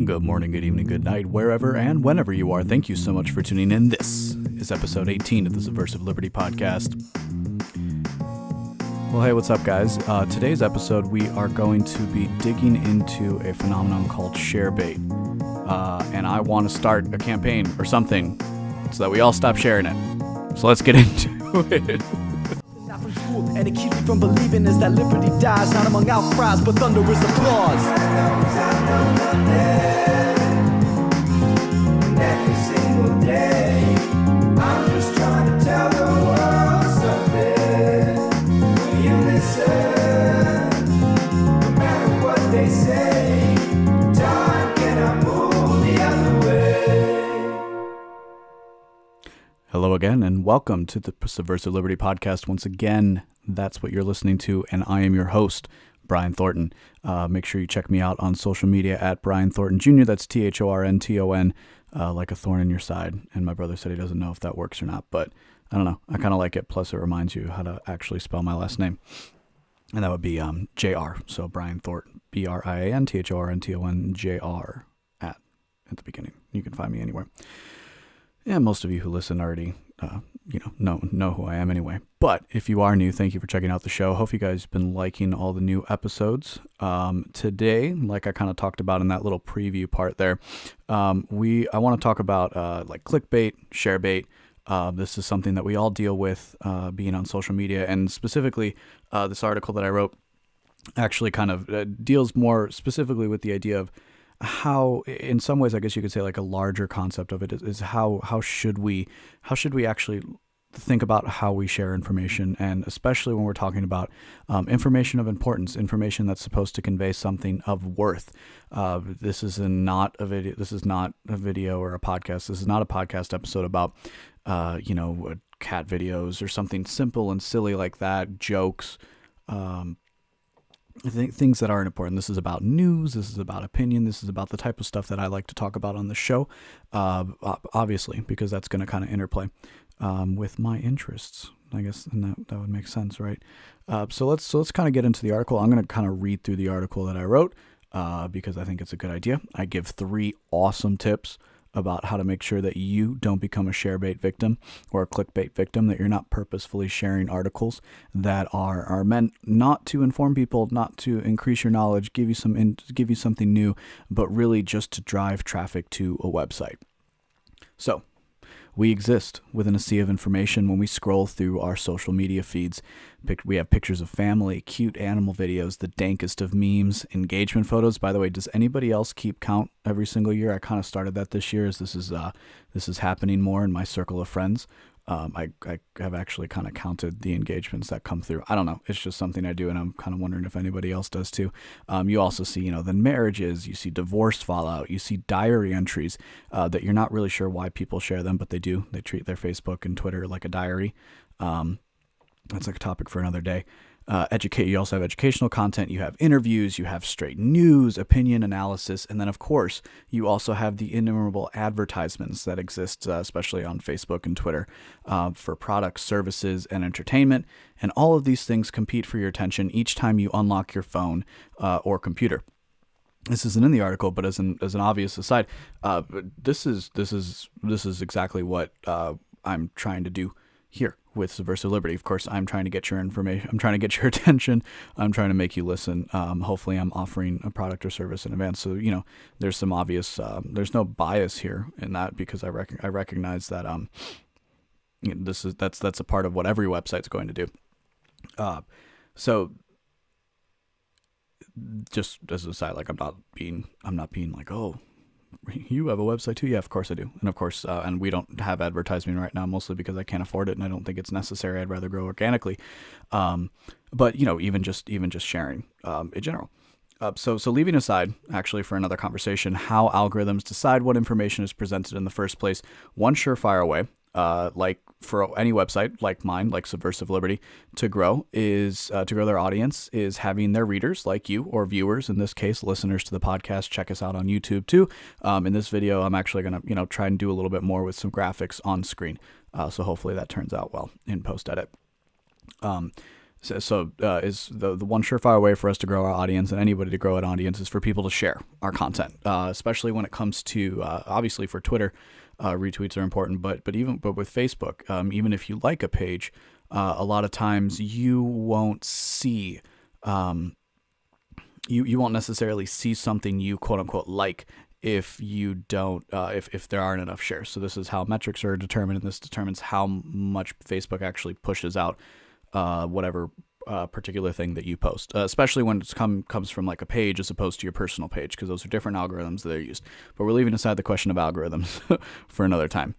Good morning, good evening, good night, wherever and whenever you are. Thank you so much for tuning in. This is episode 18 of the Subversive Liberty podcast. Well, hey, what's up, guys? Today's episode, we are going to be digging into a phenomenon called Sharebait. And I want to start a campaign or something so that we all stop sharing it. So let's get into it. And it keeps me from believing is that liberty dies not among outcries but thunderous applause. And every single day I'm just trying to tell the world something. Will you listen? No matter what they say, time cannot move the other way. Hello again, and welcome to the Subversive Liberty podcast. Once again, that's what you're listening to, and I am your host, Brian Thornton. Make sure you check me out on social media at Brian Thornton Jr. That's THORNTON, like a thorn in your side. And my brother said he doesn't know if that works or not, but I don't know. I kind of like it. Plus, it reminds you how to actually spell my last name. And that would be JR. So Brian Thornton, BRIAN THORNTON JR at the beginning. You can find me anywhere. Yeah, most of you who listen already, know who I am anyway. But if you are new, thank you for checking out the show. Hope you guys have been liking all the new episodes. Today, like I kind of talked about in that little preview part there, I want to talk about like clickbait, sharebait. This is something that we all deal with being on social media, and specifically this article that I wrote actually kind of deals more specifically with the idea of how, in some ways, I guess you could say like a larger concept of it is how should we actually think about how we share information, and especially when we're talking about information of importance, information that's supposed to convey something of worth. This is not a video. This is not a video or a podcast. This is not a podcast episode about cat videos or something simple and silly like that, jokes. I think things that aren't important. This is about news. This is about opinion. This is about the type of stuff that I like to talk about on the show, obviously, because that's going to kind of interplay with my interests, I guess, and that would make sense, right? So let's kind of get into the article. I'm going to kind of read through the article that I wrote because I think it's a good idea. I give 3 awesome tips about how to make sure that you don't become a sharebait victim or a clickbait victim, that you're not purposefully sharing articles that are meant not to inform people, not to increase your knowledge, give you something new, but really just to drive traffic to a website. So, we exist within a sea of information when we scroll through our social media feeds. We have pictures of family, cute animal videos, the dankest of memes, engagement photos. By the way, does anybody else keep count every single year? I kind of started that this year as this is happening more in my circle of friends. I have actually kind of counted the engagements that come through. I don't know. It's just something I do, and I'm kind of wondering if anybody else does too. You also see, the marriages, you see divorce fallout, you see diary entries that you're not really sure why people share them, but they do. They treat their Facebook and Twitter like a diary. That's like a topic for another day. You also have educational content, you have interviews, you have straight news, opinion, analysis, and then of course you also have the innumerable advertisements that exist, especially on Facebook and Twitter, for products, services, and entertainment. And all of these things compete for your attention each time you unlock your phone or computer. This isn't in the article, but as an obvious aside, this is exactly what I'm trying to do here with Subversive Liberty. Of course, I'm trying to get your information. I'm trying to get your attention. I'm trying to make you listen. Hopefully, I'm offering a product or service in advance. So, there's some obvious, there's no bias here in that, because I recognize that that's a part of what every website's going to do. So just as a side, like I'm not being like, oh, you have a website too? Yeah, of course I do. And of course, and we don't have advertising right now, mostly because I can't afford it and I don't think it's necessary. I'd rather grow organically. But even just sharing in general. So leaving aside, actually, for another conversation, how algorithms decide what information is presented in the first place, one surefire way, like for any website like mine, like Subversive Liberty, to grow their audience is having their readers, like you, or viewers, in this case, listeners to the podcast, check us out on YouTube too. In this video, I'm actually going to, try and do a little bit more with some graphics on screen. So hopefully that turns out well in post-edit. Is the one surefire way for us to grow our audience and anybody to grow an audience is for people to share our content, especially when it comes to obviously for Twitter, retweets are important, but with Facebook, even if you like a page, a lot of times you won't see you won't necessarily see something you quote unquote like if you don't if there aren't enough shares. So this is how metrics are determined, and this determines how much Facebook actually pushes out whatever particular thing that you post, especially when it comes from like a page as opposed to your personal page, because those are different algorithms that are used. But we're leaving aside the question of algorithms for another time.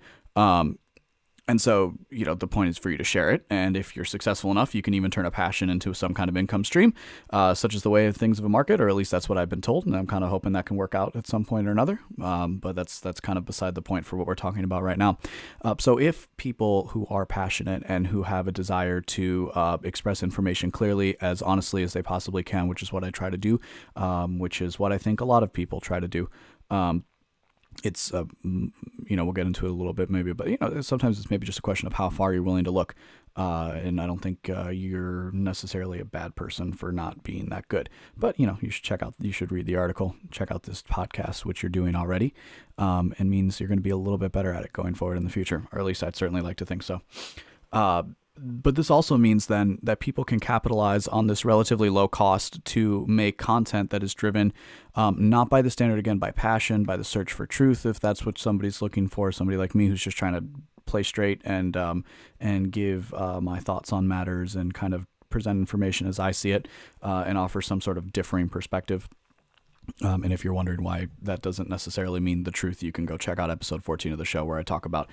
And so, the point is for you to share it. And if you're successful enough, you can even turn a passion into some kind of income stream, such as the way of things of a market, or at least that's what I've been told. And I'm kind of hoping that can work out at some point or another. But that's kind of beside the point for what we're talking about right now. So if people who are passionate and who have a desire to express information clearly, as honestly as they possibly can, which is what I try to do, which is what I think a lot of people try to do, it's we'll get into it a little bit maybe, but sometimes it's maybe just a question of how far you're willing to look, and I don't think you're necessarily a bad person for not being that good, but you should read the article, check out this podcast, which you're doing already, and means you're going to be a little bit better at it going forward in the future, or at least I'd certainly like to think so. But this also means then that people can capitalize on this relatively low cost to make content that is driven not by the standard, again, by passion, by the search for truth, if that's what somebody's looking for, somebody like me who's just trying to play straight and give my thoughts on matters and kind of present information as I see it, and offer some sort of differing perspective. And if you're wondering why that doesn't necessarily mean the truth, you can go check out episode 14 of the show where I talk about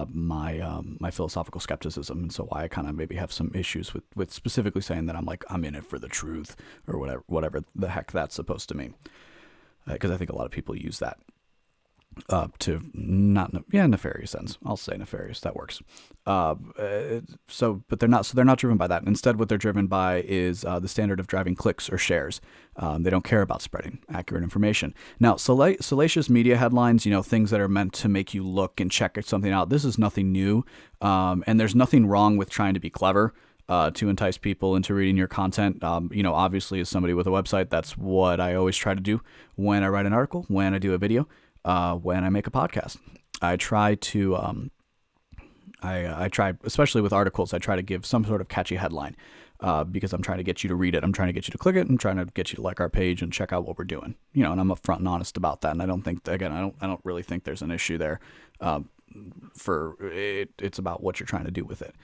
my philosophical skepticism, and so why I kind of maybe have some issues with specifically saying that I'm in it for the truth, or whatever the heck that's supposed to mean, because I think a lot of people use that to nefarious sense. I'll say nefarious. That works. But they're not driven by that. Instead, what they're driven by is the standard of driving clicks or shares. They don't care about spreading accurate information. Now, salacious media headlines, things that are meant to make you look and check something out. This is nothing new, and there's nothing wrong with trying to be clever to entice people into reading your content. Obviously, as somebody with a website, that's what I always try to do when I write an article, when I do a video. When I make a podcast, I try to, I try, especially with articles, I try to give some sort of catchy headline, because I'm trying to get you to read it. I'm trying to get you to click it. I'm trying to get you to like our page and check out what we're doing, and I'm upfront and honest about that. And I don't think, again, I don't really think there's an issue there, for it. It's about what you're trying to do with it.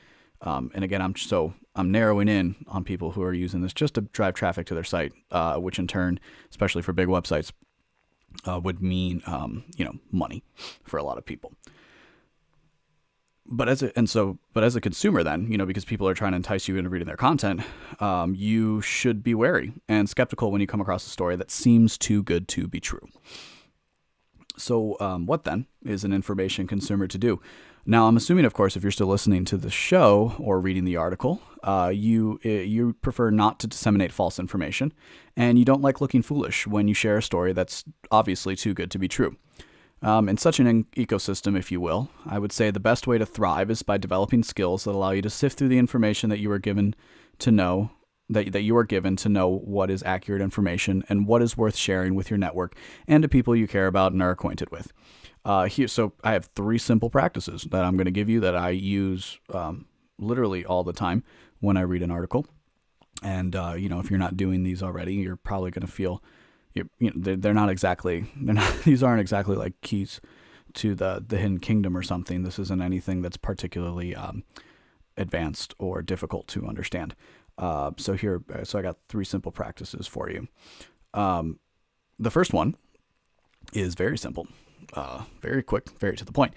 And again, I'm narrowing in on people who are using this just to drive traffic to their site, which in turn, especially for big websites, would mean, money for a lot of people. But as a consumer then, because people are trying to entice you into reading their content, you should be wary and skeptical when you come across a story that seems too good to be true. So what then is an information consumer to do? Now, I'm assuming, of course, if you're still listening to the show or reading the article, you prefer not to disseminate false information, and you don't like looking foolish when you share a story that's obviously too good to be true. In such an ecosystem, if you will, I would say the best way to thrive is by developing skills that allow you to sift through the information that you are given to know, that you are given to know what is accurate information and what is worth sharing with your network and to people you care about and are acquainted with. So I have 3 simple practices that I'm going to give you that I use literally all the time when I read an article. And, if you're not doing these already, you're probably going to feel, these aren't exactly like keys to the hidden kingdom or something. This isn't anything that's particularly advanced or difficult to understand. So I got 3 simple practices for you. The first one is very simple. Very quick, very to the point.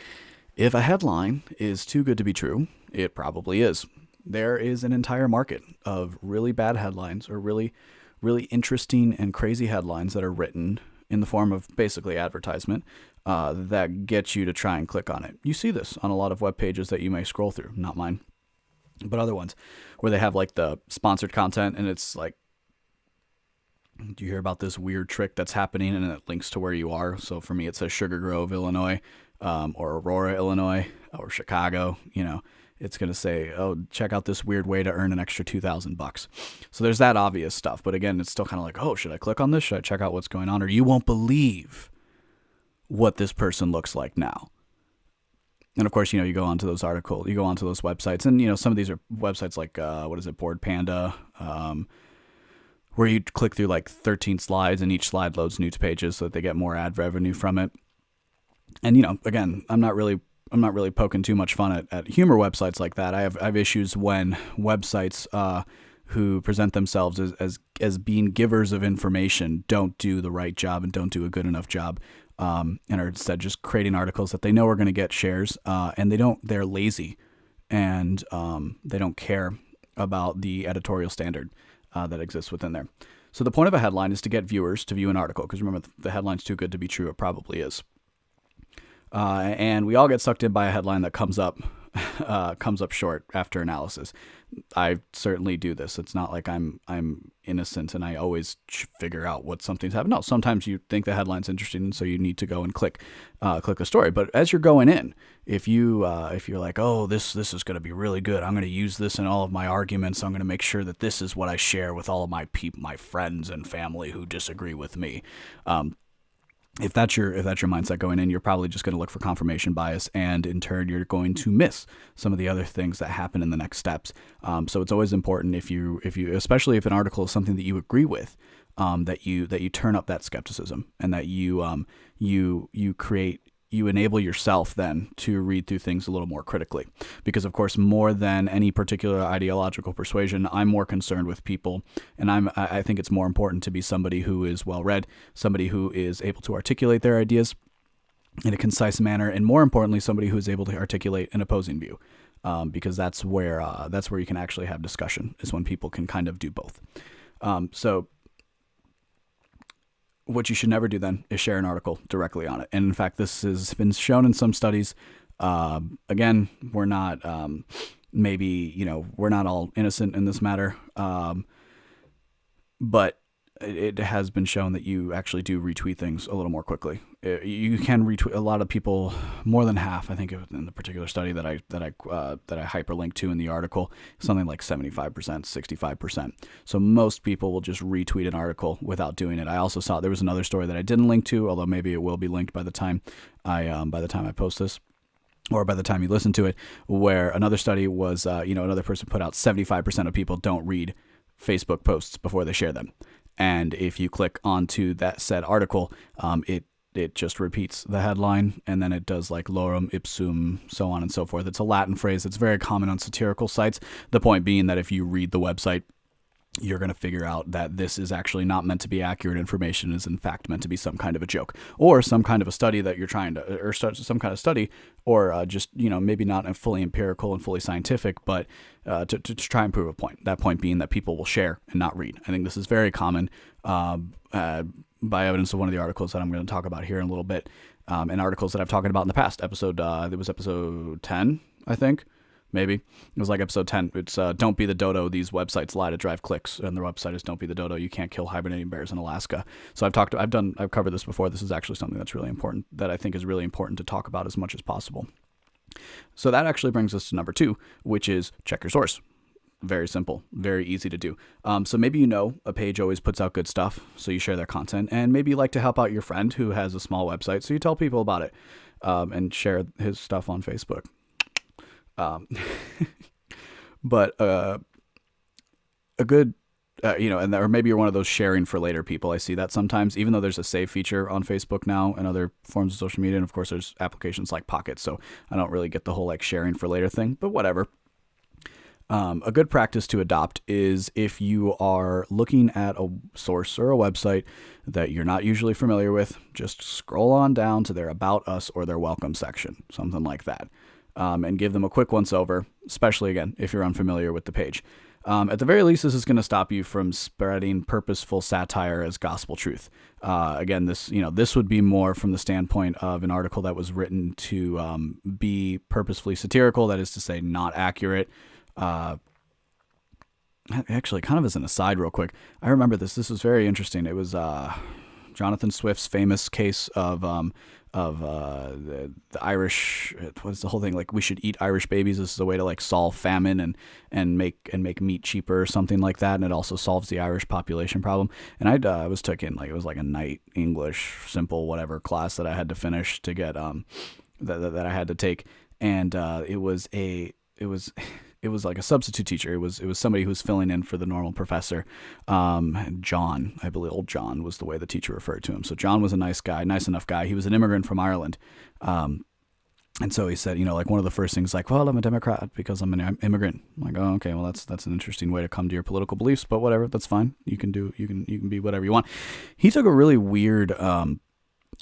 If a headline is too good to be true, it probably is. There is an entire market of really bad headlines, or really, really interesting and crazy headlines that are written in the form of basically advertisement that get you to try and click on it. You see this on a lot of web pages that you may scroll through, not mine, but other ones where they have like the sponsored content, and it's like, do you hear about this weird trick that's happening? And it links to where you are. So for me, it says Sugar Grove, Illinois, or Aurora, Illinois, or Chicago. it's going to say, oh, check out this weird way to earn an extra $2,000. So there's that obvious stuff. But again, it's still kind of like, oh, should I click on this? Should I check out what's going on? Or you won't believe what this person looks like now. And of course, you go onto those articles, you go onto those websites, and some of these are websites like Board Panda, where you click through like 13 slides, and each slide loads news pages so that they get more ad revenue from it. And again, I'm not really poking too much fun at humor websites like that. I have issues when websites who present themselves as being givers of information don't do the right job and don't do a good enough job. And are instead just creating articles that they know are going to get shares, and they're lazy, and they don't care about the editorial standard that exists within there. So the point of a headline is to get viewers to view an article, because remember, the headline's too good to be true. It probably is. And we all get sucked in by a headline that comes up short after analysis. I certainly do this. It's not like I'm innocent and I always figure out what something's happened. No, sometimes you think the headline's interesting, and so you need to go and click the story. But as you're going in, if you're like, oh, this is going to be really good, I'm going to use this in all of my arguments. I'm going to make sure that this is what I share with all of my friends and family who disagree with me. If that's your mindset going in, you're probably just going to look for confirmation bias, and in turn, you're going to miss some of the other things that happen in the next steps. So it's always important if you, especially if an article is something that you agree with, that you turn up that skepticism, and that you enable yourself then to read through things a little more critically. Because of course, more than any particular ideological persuasion, I'm more concerned with people, and I think it's more important to be somebody who is well-read, somebody who is able to articulate their ideas in a concise manner, and more importantly, somebody who is able to articulate an opposing view. Because that's where you can actually have discussion, is when people can kind of do both. So what you should never do then is share an article directly on it. And in fact, this has been shown in some studies. Again, we're not, we're not all innocent in this matter. But it has been shown that you actually do retweet things a little more quickly. You can retweet. A lot of people, more than half, I think, in the particular study that I hyperlinked to in the article, something like 75%, 65%. So most people will just retweet an article without doing it. I also saw there was another story that I didn't link to, although maybe it will be linked by the time I post this, or by the time you listen to it, where another study was, another person put out 75% of people don't read Facebook posts before they share them. And if you click onto that said article, it just repeats the headline, and then it does like lorem ipsum, so on and so forth. It's a Latin phrase that's very common on satirical sites. The point being that if you read the website, you're going to figure out that this is actually not meant to be accurate information, is in fact meant to be some kind of a joke, or some kind of a study that you're trying to, or some kind of study, or just, maybe not fully empirical and fully scientific, but to try and prove a point. That point being that people will share and not read. I think this is very common by evidence of one of the articles that I'm going to talk about here in a little bit, and articles that I've talked about in the past. It was episode 10, I think. Maybe it was like episode 10. It's don't be the dodo. These websites lie to drive clicks, and their website is don't be the dodo. You can't kill hibernating bears in Alaska. So I've covered this before. This is actually something that's really important, that I think is really important to talk about as much as possible. So that actually brings us to number 2, which is check your source. Very simple, very easy to do. So maybe a page always puts out good stuff, so you share their content, and maybe you like to help out your friend who has a small website, so you tell people about it and share his stuff on Facebook. But a good, or maybe you're one of those sharing for later people. I see that sometimes, even though there's a save feature on Facebook now and other forms of social media, and of course there's applications like Pocket, so I don't really get the whole like sharing for later thing, but whatever. A good practice to adopt is, if you are looking at a source or a website that you're not usually familiar with, just scroll on down to their About Us or their Welcome section, something like that. And give them a quick once over, especially again if you're unfamiliar with the page. At the very least, this is going to stop you from spreading purposeful satire as gospel truth. Again, this would be more from the standpoint of an article that was written to be purposefully satirical, that is to say, not accurate. Actually, kind of as an aside real quick, I remember this was very interesting. It was Jonathan Swift's famous case of the Irish. What's the whole thing? Like, we should eat Irish babies. This is a way to like solve famine and make meat cheaper or something like that. And it also solves the Irish population problem. And I was taking like, it was like a night English simple whatever class that I had to finish to get that I had to take. And it was like a substitute teacher. It was somebody who was filling in for the normal professor. John, I believe, old John was the way the teacher referred to him. So John was a nice guy, nice enough guy. He was an immigrant from Ireland. And so he said, like one of the first things, like, well, I'm a Democrat because I'm an immigrant. I'm like, oh, okay, well, that's an interesting way to come to your political beliefs, but whatever, that's fine. You can be whatever you want. He took a really weird,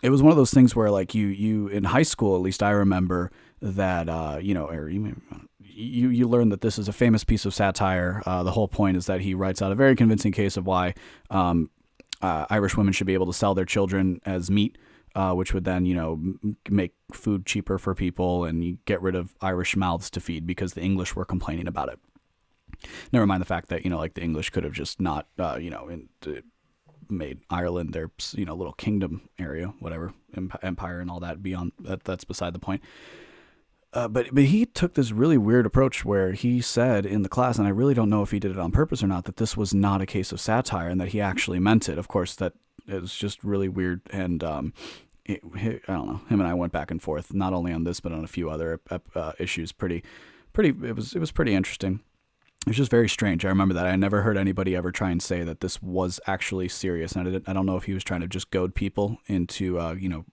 it was one of those things where like you in high school, at least I remember that, you learn that this is a famous piece of satire. The whole point is that he writes out a very convincing case of why Irish women should be able to sell their children as meat, which would then, make food cheaper for people, and you get rid of Irish mouths to feed because the English were complaining about it. Never mind the fact that, like the English could have just not, made Ireland their, little kingdom area, whatever, empire and all that. Beyond that, that's beside the point. But he took this really weird approach where he said in the class, and I really don't know if he did it on purpose or not, that this was not a case of satire and that he actually meant it. Of course, that is just really weird. And I don't know. Him and I went back and forth, not only on this but on a few other issues. It was pretty interesting. It was just very strange. I remember that I never heard anybody ever try and say that this was actually serious. And I don't know if he was trying to just goad people into,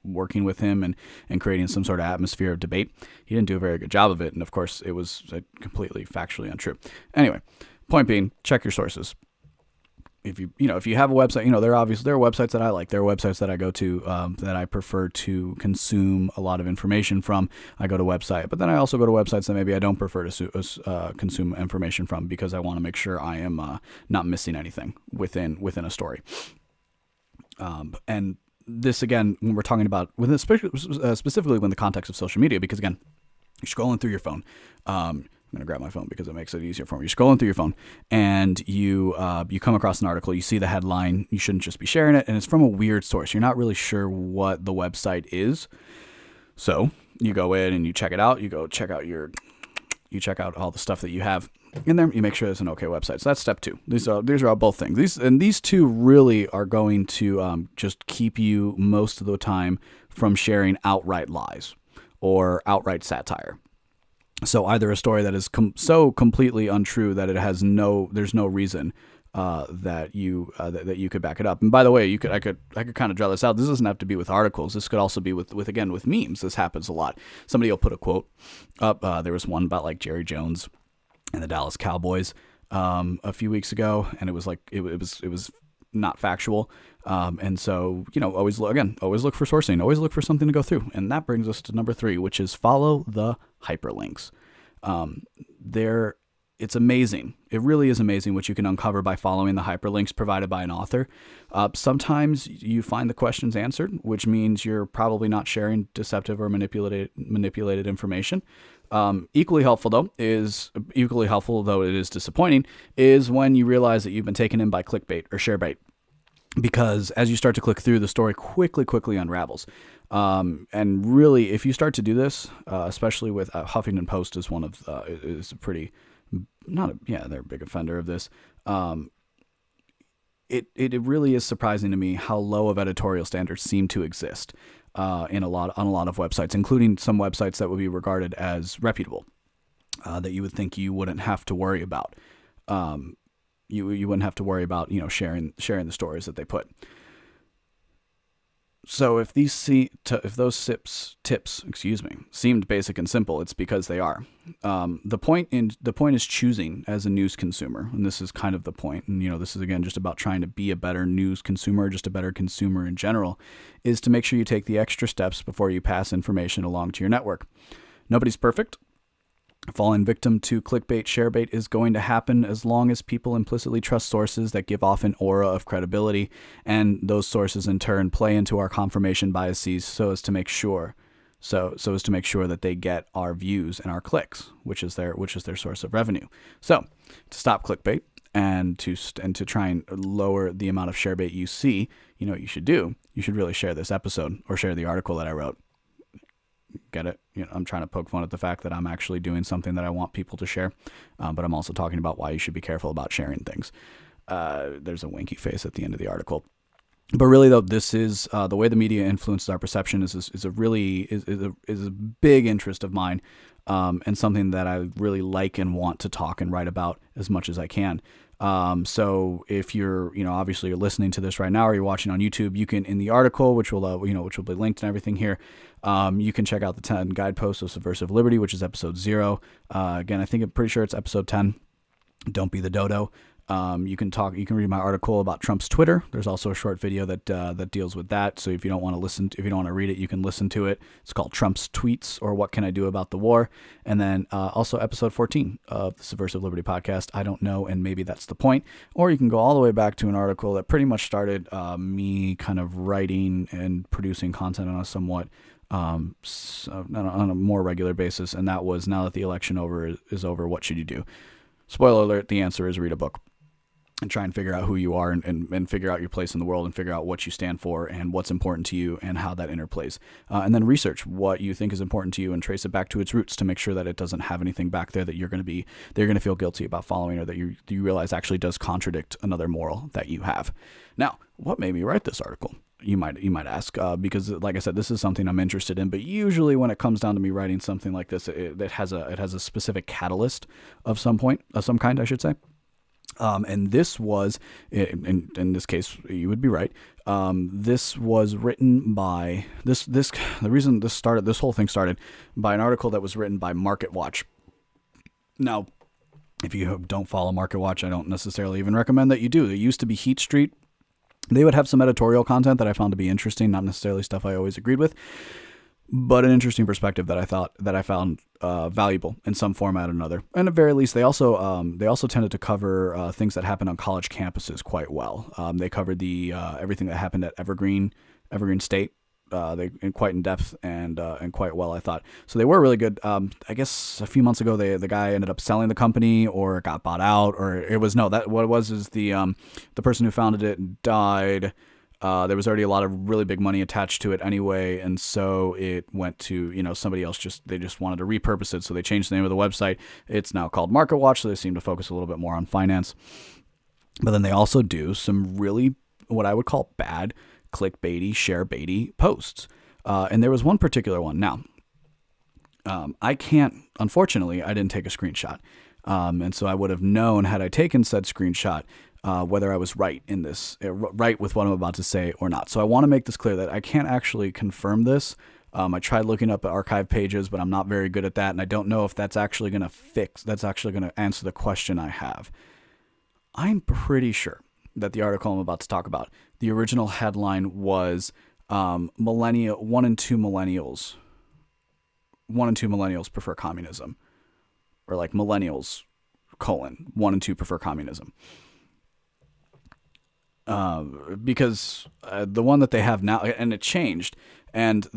working with him and creating some sort of atmosphere of debate. He didn't do a very good job of it. And of course, it was completely factually untrue. Anyway, point being, check your sources. If you have a website, there are websites that I like. There are websites that I go to that I prefer to consume a lot of information from. I go to website, but then I also go to websites that maybe I don't prefer to consume information from because I want to make sure I am not missing anything within a story. And this again, when we're talking about specifically in the context of social media, because again, you're scrolling through your phone. I'm going to grab my phone because it makes it easier for me. You're scrolling through your phone and you come across an article, you see the headline, you shouldn't just be sharing it, and it's from a weird source. You're not really sure what the website is. So you go in and you check it out. You check out all the stuff that you have in there. You make sure it's an okay website. So that's step 2. These are all both things. These two really are going to just keep you most of the time from sharing outright lies or outright satire. So either a story that is so completely untrue that there's no reason that you could back it up. And by the way, I could kind of draw this out. This doesn't have to be with articles. This could also be with memes. This happens a lot. Somebody will put a quote up. There was one about like Jerry Jones and the Dallas Cowboys a few weeks ago, and it was like it was not factual. And so, always look for sourcing, always look for something to go through. And that brings us to number 3, which is follow the hyperlinks. It's amazing. It really is amazing what you can uncover by following the hyperlinks provided by an author. Sometimes you find the questions answered, which means you're probably not sharing deceptive or manipulated information. Equally helpful though it is disappointing, is when you realize that you've been taken in by clickbait or sharebait. Because as you start to click through, the story quickly unravels. And really, if you start to do this, especially with Huffington Post is they're a big offender of this. It really is surprising to me how low of editorial standards seem to exist on a lot of websites, including some websites that would be regarded as reputable, that you would think you wouldn't have to worry about. You wouldn't have to worry about sharing the stories that they put. So if those tips seemed basic and simple, it's because they are. The point is choosing as a news consumer, and this is kind of the point. And this is again just about trying to be a better news consumer, just a better consumer in general, is to make sure you take the extra steps before you pass information along to your network. Nobody's perfect. Falling victim to clickbait, sharebait is going to happen as long as people implicitly trust sources that give off an aura of credibility, and those sources in turn play into our confirmation biases so as to make sure that they get our views and our clicks, which is their source of revenue. So to stop clickbait and to try and lower the amount of sharebait you see, what you should do, you should really share this episode or share the article that I wrote get it. I'm trying to poke fun at the fact that I'm actually doing something that I want people to share, but I'm also talking about why you should be careful about sharing things. There's a winky face at the end of the article. But really, though, this is the way the media influences our perception is a big interest of mine, and something that I really like and want to talk and write about as much as I can. So if you're, obviously you're listening to this right now, or you're watching on YouTube, you can, in the article, which will be linked and everything here, you can check out the 10 guideposts of subversive liberty, which is episode 0. Again, I'm pretty sure it's episode 10. Don't be the dodo. You can read my article about Trump's Twitter. There's also a short video that deals with that. So if you don't want to read it, you can listen to it. It's called Trump's Tweets, or What Can I Do About the War? And then also episode 14 of the Subversive Liberty podcast. I don't know, and maybe that's the point. Or you can go all the way back to an article that pretty much started me kind of writing and producing content on a somewhat on a more regular basis. And that was, now that the election is over, what should you do? Spoiler alert, the answer is read a book. And try and figure out who you are, and figure out your place in the world, and figure out what you stand for and what's important to you and how that interplays. And then research what you think is important to you and trace it back to its roots to make sure that it doesn't have anything back there that you're going to feel guilty about following, or that you realize actually does contradict another moral that you have. Now, what made me write this article? You might ask, because like I said, this is something I'm interested in, but usually when it comes down to me writing something like this, it has a specific catalyst of some kind, I should say. And this was, in this case, you would be right. This was written by the reason this whole thing started by an article that was written by MarketWatch. Now, if you don't follow MarketWatch, I don't necessarily even recommend that you do. It used to be Heat Street. They would have some editorial content that I found to be interesting, not necessarily stuff I always agreed with, but an interesting perspective that I found valuable in some format or another. And at the very least, they also tended to cover things that happened on college campuses quite well. They covered everything that happened at Evergreen State. Quite in depth and quite well, I thought. So they were really good. I guess a few months ago, the guy ended up selling the company, or got bought out, or what it was is the person who founded it died. There was already a lot of really big money attached to it anyway, and so it went to, somebody else. They just wanted to repurpose it, so they changed the name of the website. It's now called MarketWatch, so they seem to focus a little bit more on finance. But then they also do some really, what I would call, bad, clickbaity, sharebaity posts. And there was one particular one. Now, unfortunately, I didn't take a screenshot. And so I would have known, had I taken said screenshot, whether I was right in this, right with what I'm about to say or not. So I want to make this clear that I can't actually confirm this. I tried looking up archive pages, but I'm not very good at that. And I don't know if that's actually going to answer the question I have. I'm pretty sure that the article I'm about to talk about, the original headline was 1 in 2 millennials prefer communism, or like millennials, 1 in 2 prefer communism. Because the one that they have now, and it changed, and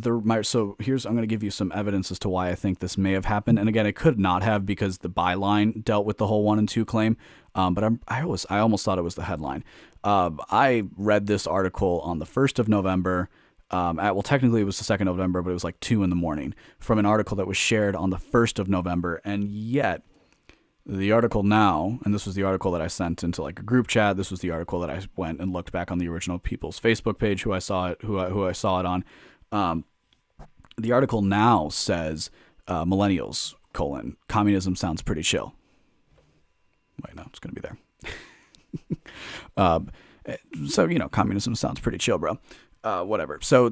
so I'm going to give you some evidence as to why I think this may have happened. And again, it could not have, because the byline dealt with the whole 1 in 2 claim. But I almost thought it was the headline. I read this article on the 1st of November. Technically it was the 2nd of November, but it was like 2 a.m. from an article that was shared on the 1st of November. And yet the article now, and this was the article that I sent into like a group chat. This was the article that I went and looked back on the original People's Facebook page, who I saw it on. The article now says, millennials, communism sounds pretty chill. Wait, no, it's going to be there. So, communism sounds pretty chill, bro. Whatever. So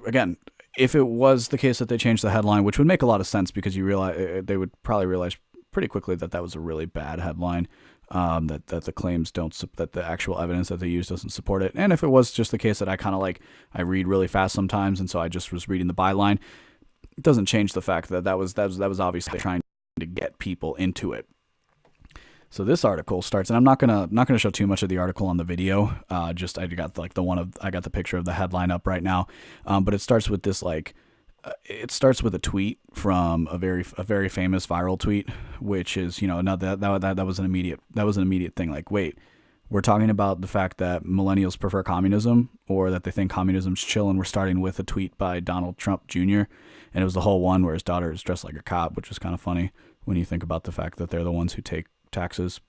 again, if it was the case that they changed the headline, which would make a lot of sense, because they would probably realize pretty quickly that was a really bad headline, that the claims that the actual evidence that they use doesn't support it. And if it was just the case that I read really fast sometimes, and so I just was reading the byline, it doesn't change the fact that was obviously trying to get people into it. So this article starts, and I'm not gonna show too much of the article on the video. I got the picture of the headline up right now, but it starts with this it starts with a tweet from a very famous viral tweet, which is that was an immediate thing. Like, wait, we're talking about the fact that millennials prefer communism, or that they think communism's chill, and we're starting with a tweet by Donald Trump Jr., and it was the whole one where his daughter is dressed like a cop, which is kind of funny when you think about the fact that they're the ones who take taxes,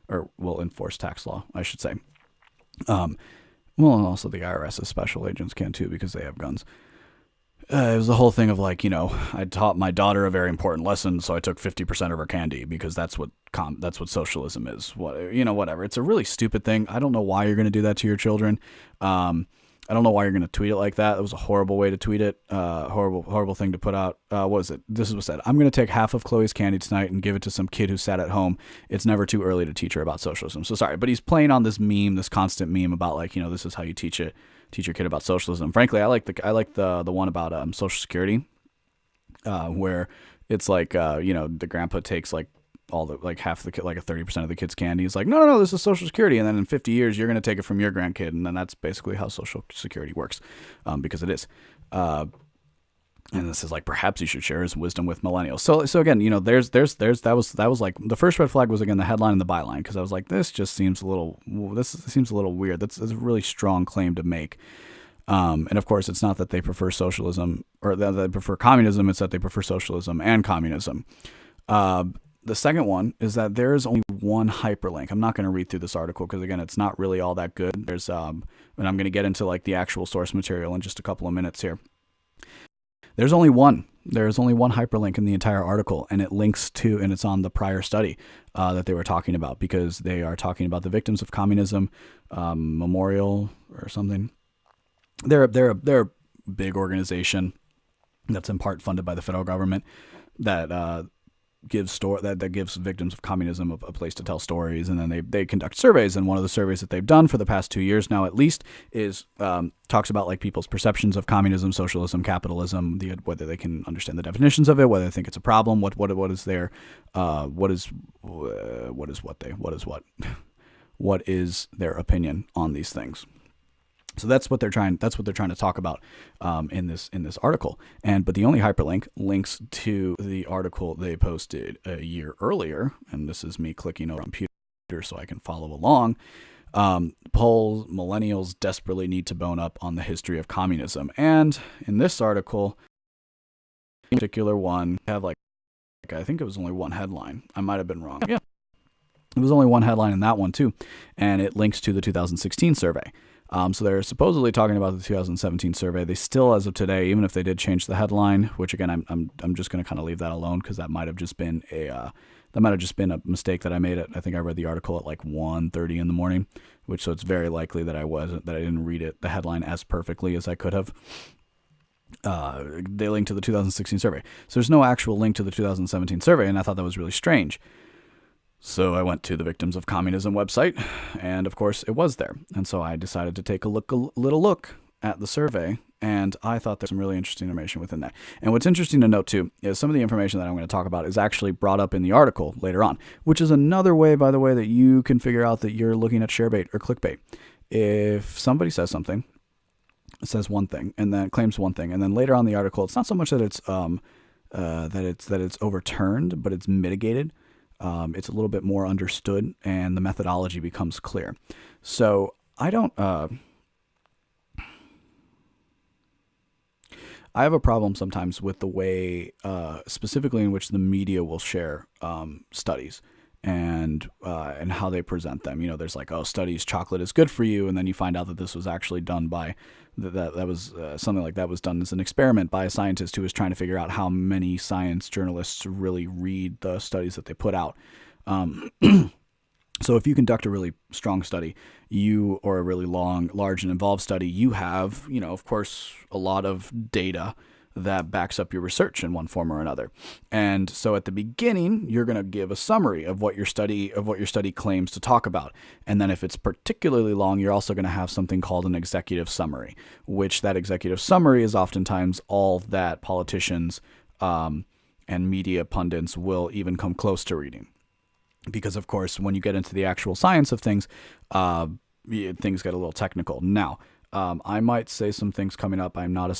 or will enforce tax law, I should say. Well, and also the IRS's special agents can too, because they have guns. It was the whole thing of like, I taught my daughter a very important lesson, so I took 50% of her candy, because that's what socialism is. Whatever. It's a really stupid thing. I don't know why you're going to do that to your children. I don't know why you're going to tweet it like that. It was a horrible way to tweet it. Horrible thing to put out. What was it? This is what said. I'm going to take half of Chloe's candy tonight and give it to some kid who sat at home. It's never too early to teach her about socialism. So sorry, but he's playing on this meme, this constant meme about like, this is how you teach your kid about socialism. Frankly, I like the one about Social Security, where it's like the grandpa takes like all the like half the kid, like a 30% of the kid's candy. He's like, no, this is Social Security, and then in 50 years you're going to take it from your grandkid, and then that's basically how Social Security works, because it is. And this is like, perhaps you should share his wisdom with millennials. So again, there's that was like the first red flag was again the headline and the byline, because I was like, this seems a little weird. That's a really strong claim to make. And of course, it's not that they prefer socialism or that they prefer communism. It's that they prefer socialism and communism. The second one is that there is only one hyperlink. I'm not going to read through this article because, again, it's not really all that good. And I'm going to get into like the actual source material in just a couple of minutes here. There's only one hyperlink in the entire article, and it links to, and it's on the prior study that they were talking about, because they are talking about the Victims of Communism Memorial or something. They're a big organization that's in part funded by the federal government that gives victims of communism a place to tell stories, and then they conduct surveys. And one of the surveys that they've done for the past 2 years now, at least, is talks about like people's perceptions of communism, socialism, capitalism, whether they can understand the definitions of it, whether they think it's a problem, what is their opinion on these things. So that's what they're trying to talk about in this article. But the only hyperlink links to the article they posted a year earlier, and this is me clicking over on computer so I can follow along. Polls, millennials desperately need to bone up on the history of communism. And in this article, in particular one, have like I think it was only one headline. I might have been wrong. Yeah, it was only one headline in that one too, and it links to the 2016 survey. So they're supposedly talking about the 2017 survey. They still, as of today, even if they did change the headline, which again I'm just going to kind of leave that alone, because that might have just been a mistake that I made. I think I read the article at like 1:30 in the morning, so it's very likely that I didn't read the headline as perfectly as I could have. They linked to the 2016 survey, so there's no actual link to the 2017 survey, and I thought that was really strange. So I went to the Victims of Communism website, and of course it was there. And so I decided to take a little look at the survey, and I thought there's some really interesting information within that. And what's interesting to note too is some of the information that I'm going to talk about is actually brought up in the article later on, which is another way, by the way, that you can figure out that you're looking at sharebait or clickbait. If somebody says something, says one thing, and then claims one thing, and then later on in the article, it's not so much that it's overturned, but it's mitigated. It's a little bit more understood, and the methodology becomes clear. So I have a problem sometimes with the way, specifically in which the media will share studies and how they present them. There's like, studies, chocolate is good for you, and then you find out that this was actually done by that was something like that was done as an experiment by a scientist who was trying to figure out how many science journalists really read the studies that they put out. So if you conduct a really strong study, or a really large and involved study, you have, of course, a lot of data that backs up your research in one form or another. And so at the beginning, you're going to give a summary of what your study claims to talk about. And then if it's particularly long, you're also going to have something called an executive summary, which that executive summary is oftentimes all that politicians and media pundits will even come close to reading. Because, of course, when you get into the actual science of things, things get a little technical. Now, I might say some things coming up. I'm not a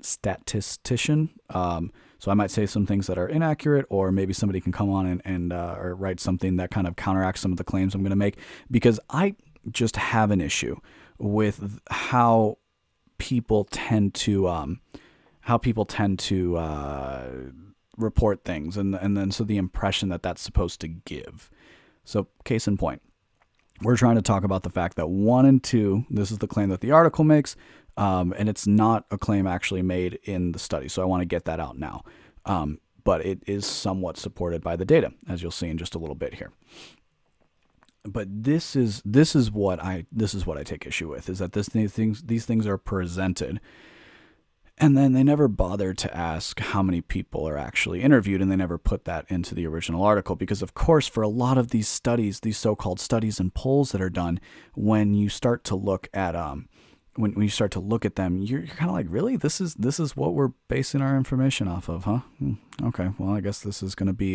statistician, so I might say some things that are inaccurate, or maybe somebody can come on and or write something that kind of counteracts some of the claims I'm going to make, because I just have an issue with how people tend to report things, and then so the impression that that's supposed to give. So case in point, we're trying to talk about the fact that 1 and 2, this is the claim that the article makes, and it's not a claim actually made in the study. So I want to get that out now. But it is somewhat supported by the data, as you'll see in just a little bit here. But this is what I take issue with, is that these things are presented, and then they never bother to ask how many people are actually interviewed, and they never put that into the original article. Because of course, for a lot of these studies, these so-called studies and polls that are done, when you start to look at when you start to look at them, you're kind of like, really, this is what we're basing our information off of, huh? Okay, well, I guess this is going to be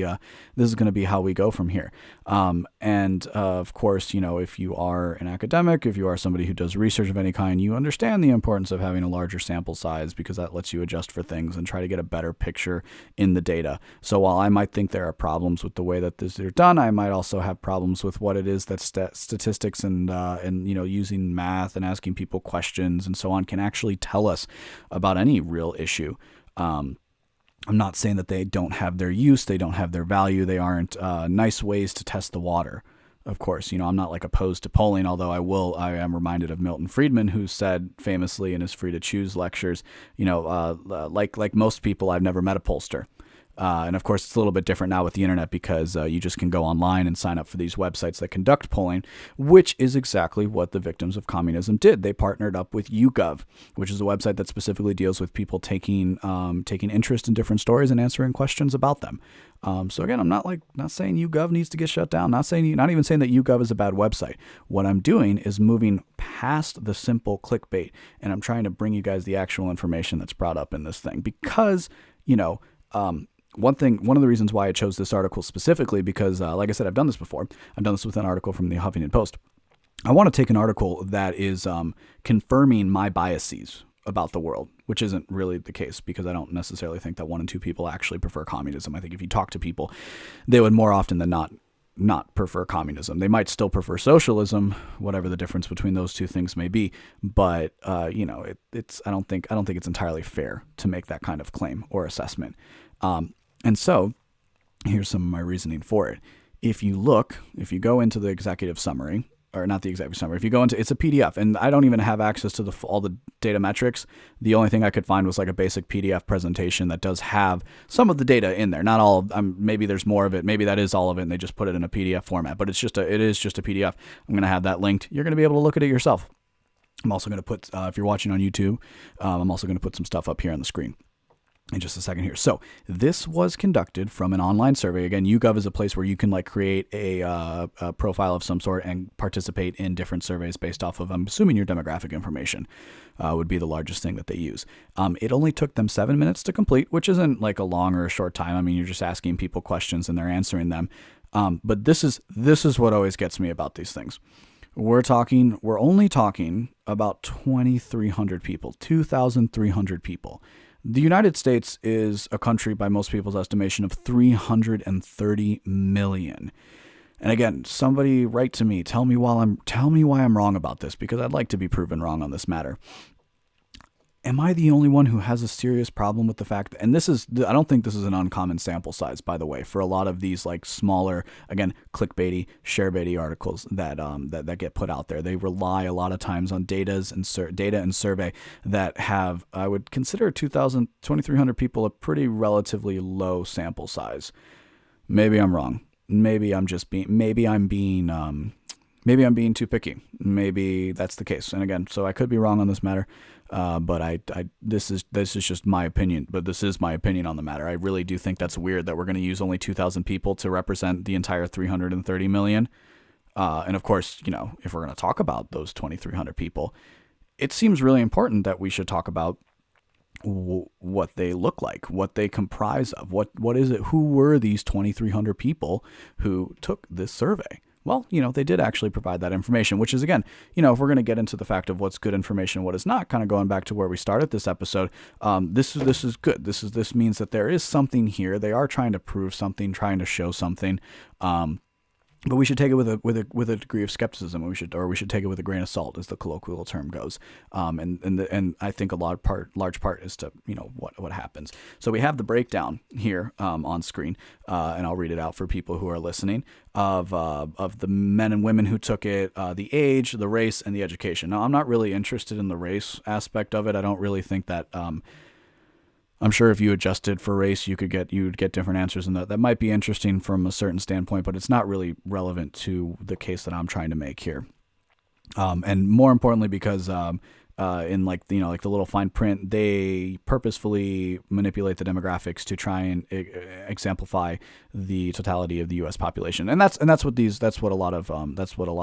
how we go from here. And of course, if you are an academic, if you are somebody who does research of any kind, you understand the importance of having a larger sample size, because that lets you adjust for things and try to get a better picture in the data. So while I might think there are problems with the way that this is done, I might also have problems with what it is that statistics and using math and asking people questions and so on can actually tell us about any real issue. I'm not saying that they don't have their use, they don't have their value, they aren't nice ways to test the water. Of course, I'm not like opposed to polling, although I am reminded of Milton Friedman, who said famously in his Free to Choose lectures, like most people, I've never met a pollster. And of course, it's a little bit different now with the internet, because you just can go online and sign up for these websites that conduct polling, which is exactly what the victims of communism did. They partnered up with YouGov, which is a website that specifically deals with people taking interest in different stories and answering questions about them. So again, I'm not saying YouGov needs to get shut down. Not even saying that YouGov is a bad website. What I'm doing is moving past the simple clickbait, and I'm trying to bring you guys the actual information that's brought up in this thing, because one of the reasons why I chose this article specifically, because like I said, I've done this before. I've done this with an article from the Huffington Post. I want to take an article that is confirming my biases about the world, which isn't really the case, because I don't necessarily think that 1 and 2 people actually prefer communism. I think if you talk to people, they would more often than not prefer communism. They might still prefer socialism, whatever the difference between those two things may be. But I don't think it's entirely fair to make that kind of claim or assessment. And so here's some of my reasoning for it. If you go into the executive summary, or not the executive summary, if you go into, it's a PDF, and I don't even have access to all the data metrics. The only thing I could find was like a basic PDF presentation that does have some of the data in there. Not all, maybe there's more of it. Maybe that is all of it, and they just put it in a PDF format, but it is just a PDF. I'm going to have that linked. You're going to be able to look at it yourself. I'm also going to put, if you're watching on YouTube, I'm also going to put some stuff up here on the screen in just a second here. So this was conducted from an online survey. Again, YouGov is a place where you can create a profile of some sort and participate in different surveys based off of, I'm assuming, your demographic information would be the largest thing that they use. It only took them 7 minutes to complete, which isn't like a long or a short time. I mean, you're just asking people questions and they're answering them. But this is what always gets me about these things. We're only talking about 2,300 people, 2,300 people. The United States is a country, by most people's estimation, of 330 million. And again, somebody write to me, tell me why I'm wrong about this, because I'd like to be proven wrong on this matter. Am I the only one who has a serious problem with the fact, and I don't think this is an uncommon sample size, by the way, for a lot of these smaller, again, clickbaity, sharebaity articles that get put out there. They rely a lot of times on data and survey that have, I would consider 2,300 people a pretty relatively low sample size. Maybe I'm wrong. Maybe I'm being too picky. Maybe that's the case. And again, so I could be wrong on this matter. But this is just my opinion, but this is my opinion on the matter. I really do think that's weird that we're going to use only 2,000 people to represent the entire 330 million. And of course, if we're going to talk about those 2,300 people, it seems really important that we should talk about what they look like, what they comprise of, what is it, who were these 2,300 people who took this survey? Well, they did actually provide that information, which is, again, if we're going to get into the fact of what's good information and what is not, kind of going back to where we started this episode, this is good. This means that there is something here. They are trying to prove something, trying to show something. But we should take it with a degree of skepticism. We should take it with a grain of salt, as the colloquial term goes. And I think large part is to what happens. So we have the breakdown here on screen, and I'll read it out for people who are listening of the men and women who took it, the age, the race, and the education. Now I'm not really interested in the race aspect of it. I don't really think that. I'm sure if you adjusted for race, you would get different answers, and that might be interesting from a certain standpoint, but it's not really relevant to the case that I'm trying to make here. And more importantly, because in like the little fine print, they purposefully manipulate the demographics to try and exemplify the totality of the U.S. population, and that's what a lot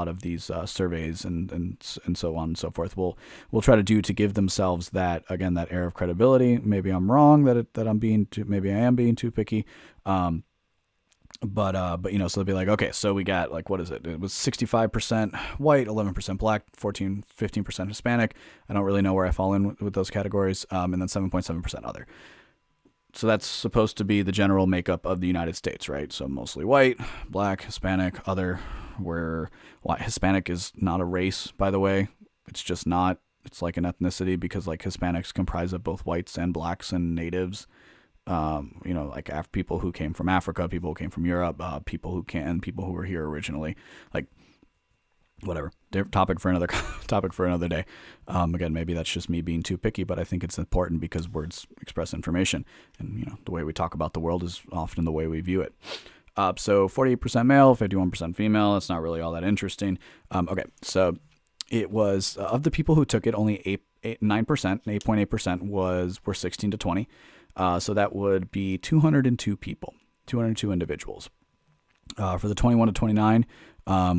of these surveys and so on and so forth will try to do, to give themselves that air of credibility. Maybe I'm wrong maybe I am being too picky. But so they'll be like, okay, so we got what is it? It was 65% white, 11% black, 15% Hispanic. I don't really know where I fall in with those categories. And then 7.7% other. So that's supposed to be the general makeup of the United States, right? So mostly white, black, Hispanic, other, where Hispanic is not a race, by the way. It's just not. It's like an ethnicity, because Hispanics comprise of both whites and blacks and natives. People who came from Africa, people who came from Europe, people who were here originally, whatever. Topic for another day. Again, maybe that's just me being too picky, but I think it's important because words express information, and the way we talk about the world is often the way we view it. So 48% male, 51% female. It's not really all that interesting. Okay, so it was of the people who took it, only 8.8% were 16 to 20. So that would be 202 people, 202 individuals. For the 21 to 29,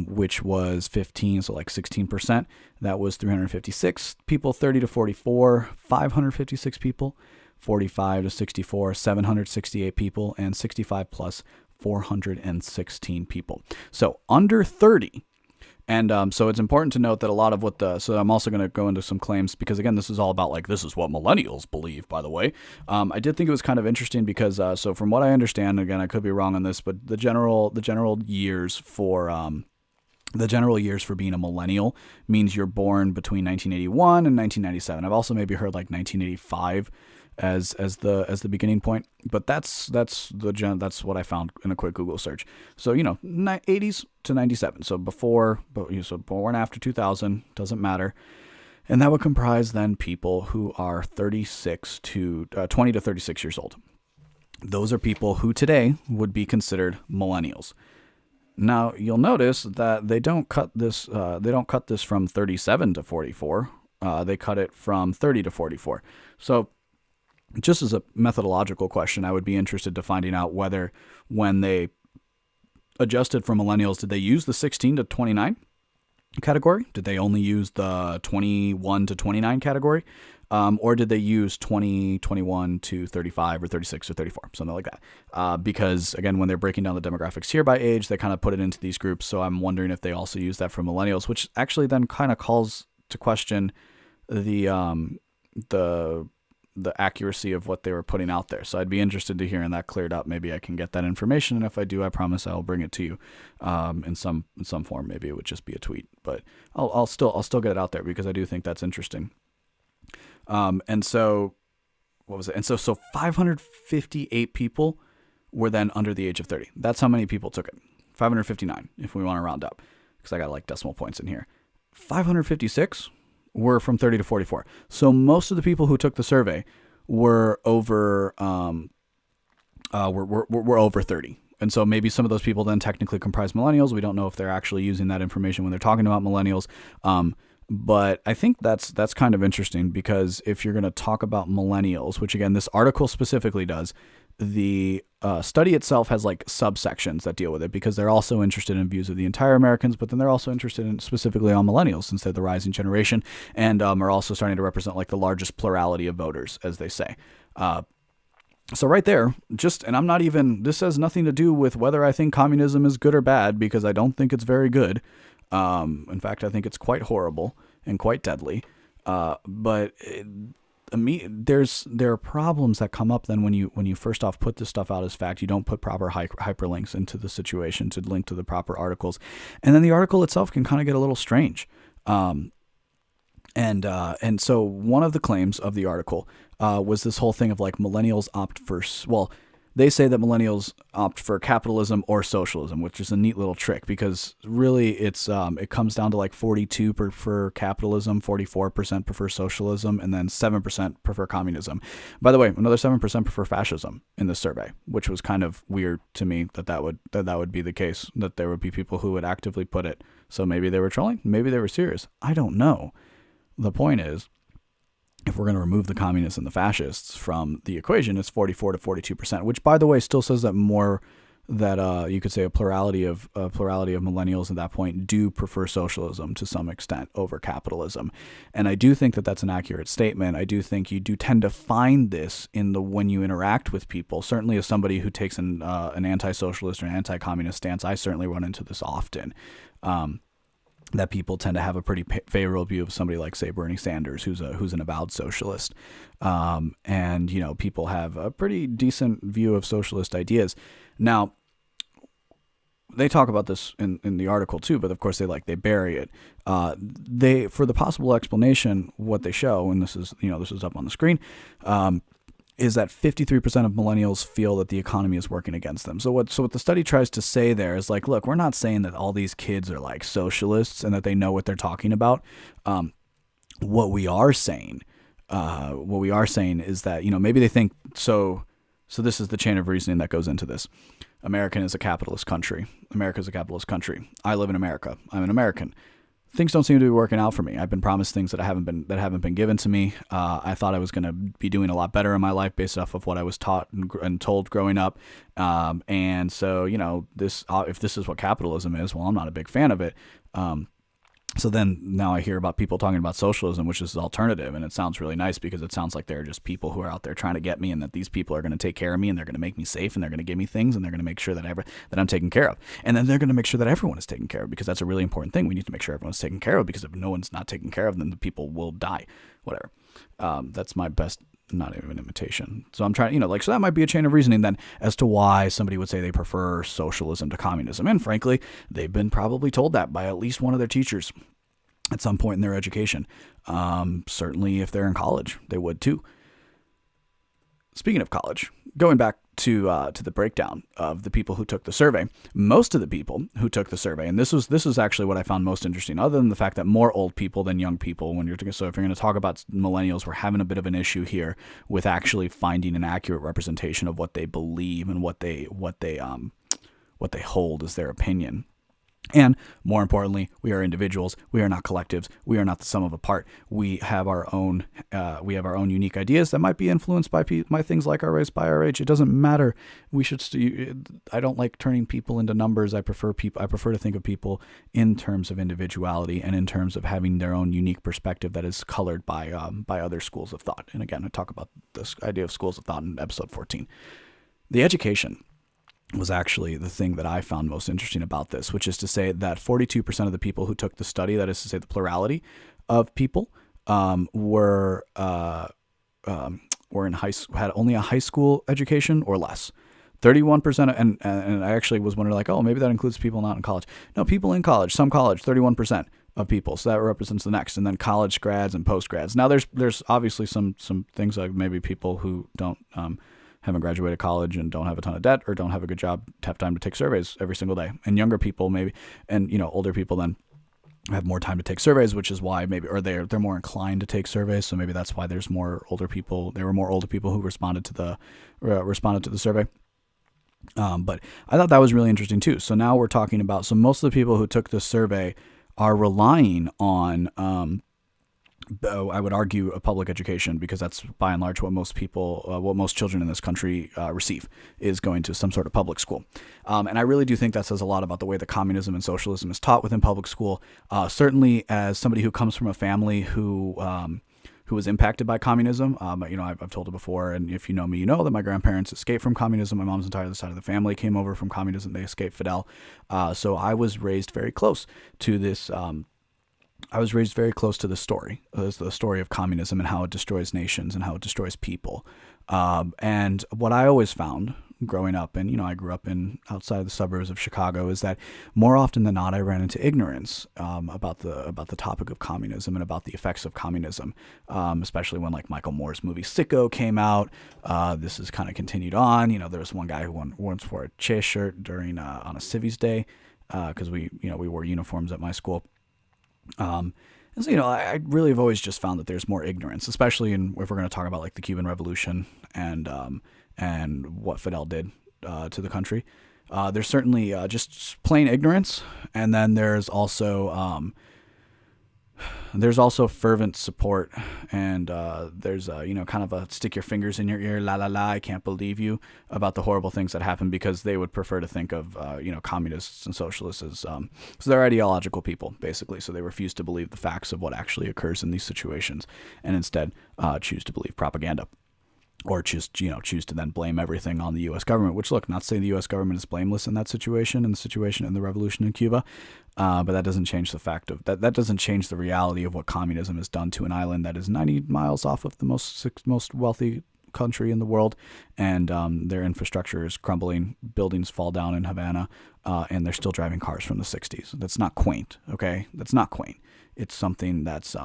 which was 15, so 16%, that was 356 people. 30 to 44, 556 people. 45 to 64, 768 people. And 65 plus, 416 people. So under 30. And so it's important to note that a lot of so I'm also going to go into some claims, because again, this is all about this is what millennials believe, by the way. I did think it was kind of interesting because, so from what I understand, again, I could be wrong on this, but the general years for being a millennial means you're born between 1981 and 1997. I've also maybe heard 1985 as the beginning point, but that's what I found in a quick Google search. So 80s to 97. So born after 2000, doesn't matter, and that would comprise then people who are 20 to 36 years old. Those are people who today would be considered millennials. Now you'll notice that they don't cut this from 37 to 44. They cut it from 30 to 44. So just as a methodological question, I would be interested to finding out whether, when they adjusted for millennials, did they use the 16 to 29 category? Did they only use the 21 to 29 category? Or did they use 20, 21 to 35 or 36 or 34, something like that? Because again, when they're breaking down the demographics here by age, they kind of put it into these groups. So I'm wondering if they also use that for millennials, which actually then kind of calls to question the accuracy of what they were putting out there. So I'd be interested to hearing that cleared up. Maybe I can get that information, and if I do, I promise I'll bring it to you in some form. Maybe it would just be a tweet, but I'll still get it out there because I do think that's interesting. And so what was it? And so 558 people were then under the age of 30. That's how many people took it. 559 if we want to round up, because I got decimal points in here. 556 were from 30 to 44. So most of the people who took the survey were over were over 30. And so maybe some of those people then technically comprise millennials. We don't know if they're actually using that information when they're talking about millennials. But I think that's kind of interesting, because if you're going to talk about millennials, which again, this article specifically does, the study itself has subsections that deal with it, because they're also interested in views of the entire Americans, but then they're also interested in specifically on millennials, since they're the rising generation, and are also starting to represent the largest plurality of voters, as they say. So right there, this has nothing to do with whether I think communism is good or bad, because I don't think it's very good. In fact, I think it's quite horrible and quite deadly. But there are problems that come up then when you first off put this stuff out as fact. You don't put proper hyperlinks into the situation to link to the proper articles, and then the article itself can kind of get a little strange. And so one of the claims of the article was this whole thing of like millennials opt for, well, they say that millennials opt for capitalism or socialism, which is a neat little trick because really it comes down to like 42% prefer capitalism, 44% prefer socialism, and then 7% prefer communism. By the way, another 7% prefer fascism in this survey, which was kind of weird to me that would be the case, that there would be people who would actively put it. So maybe they were trolling, maybe they were serious. I don't know. The point is, if we're going to remove the communists and the fascists from the equation, it's 44 to 42%, which, by the way, still says that you could say a plurality of millennials at that point do prefer socialism to some extent over capitalism. And I do think that that's an accurate statement. I do think you do tend to find this when you interact with people. Certainly, as somebody who takes an anti-socialist or an anti-communist stance, I certainly run into this often. That people tend to have a pretty favorable view of somebody like, say, Bernie Sanders, who's an avowed socialist. And, people have a pretty decent view of socialist ideas. Now, they talk about this in the article too, but of course they bury it. For the possible explanation, what they show, and this is up on the screen, is that 53% of millennials feel that the economy is working against them. So what the study tries to say there is like, look, we're not saying that all these kids are like socialists and that they know what they're talking about. What we are saying is that, maybe they think so this is the chain of reasoning that goes into this. America is a capitalist country. I live in America. I'm an American. Things don't seem to be working out for me. I've been promised things that haven't been given to me. I thought I was going to be doing a lot better in my life based off of what I was taught and told growing up. And so, if this is what capitalism is, well, I'm not a big fan of it. So then now I hear about people talking about socialism, which is alternative, and it sounds really nice because it sounds like there are just people who are out there trying to get me, and that these people are going to take care of me, and they're going to make me safe, and they're going to give me things, and they're going to make sure that I'm taken care of. And then they're going to make sure that everyone is taken care of, because that's a really important thing. We need to make sure everyone's taken care of, because if no one's not taken care of, then the people will die. Whatever. That's my best, not even an imitation. So I'm trying, so that might be a chain of reasoning then as to why somebody would say they prefer socialism to communism. And frankly, they've been probably told that by at least one of their teachers at some point in their education. Certainly if they're in college, they would too. Speaking of college, going back to the breakdown of the people who took the survey, most of the people who took the survey, and this is actually what I found most interesting, other than the fact that more old people than young people, if you're going to talk about millennials, we're having a bit of an issue here with actually finding an accurate representation of what they believe and what they hold as their opinion. And more importantly, we are individuals. We are not collectives. We are not the sum of a part. We have our own unique ideas that might be influenced by things like our race, by our age. It doesn't matter. I don't like turning people into numbers. I prefer to think of people in terms of individuality and in terms of having their own unique perspective that is colored by other schools of thought. And again, I talk about this idea of schools of thought in episode 14. The education was actually the thing that I found most interesting about this, which is to say that 42% of the people who took the study, that is to say the plurality of people, were had only a high school education or less. 31%, and I actually was wondering like, oh, maybe that includes people not in college. No, people in college, some college, 31% of people. So that represents the next, and then college grads and post grads. Now there's obviously some things like maybe people who don't haven't graduated college and don't have a ton of debt or don't have a good job, have time to take surveys every single day. And younger people maybe, and older people then have more time to take surveys, which is why maybe, or they're more inclined to take surveys. So maybe that's why there's more older people. There were more older people who responded to the survey. But I thought that was really interesting too. So now we're talking about, so most of the people who took this survey are relying on, I would argue, a public education, because that's by and large what most children in this country receive, is going to some sort of public school. And I really do think that says a lot about the way that communism and socialism is taught within public school. Certainly as somebody who comes from a family who was impacted by communism. I've told it before, and if you know me, you know that my grandparents escaped from communism. My mom's entire side of the family came over from communism. They escaped Fidel. So I was raised very close to this I was raised very close to the story. It's the story of communism and how it destroys nations and how it destroys people. And what I always found growing up, and I grew up in outside the suburbs of Chicago, is that more often than not, I ran into ignorance about the topic of communism and about the effects of communism, especially when like Michael Moore's movie Sicko came out. This has kind of continued on. There was one guy who once wore a Che shirt during on a Civvies Day because we wore uniforms at my school. And so, I really have always just found that there's more ignorance, especially if we're going to talk about like the Cuban Revolution and what Fidel did to the country. There's certainly just plain ignorance, and then there's also fervent support, and there's kind of a stick your fingers in your ear, la la la, I can't believe you, about the horrible things that happen, because they would prefer to think of communists and socialists as so they're ideological people basically. So they refuse to believe the facts of what actually occurs in these situations, and instead choose to believe propaganda. Or choose to then blame everything on the U.S. government, which, look, not saying the U.S. government is blameless in that situation, in the revolution in Cuba, but that doesn't change the fact of that doesn't change the reality of what communism has done to an island that is 90 miles off of the most wealthy country in the world, and their infrastructure is crumbling, buildings fall down in Havana, and they're still driving cars from the 60s. That's not quaint, okay? That's not quaint. It's something that's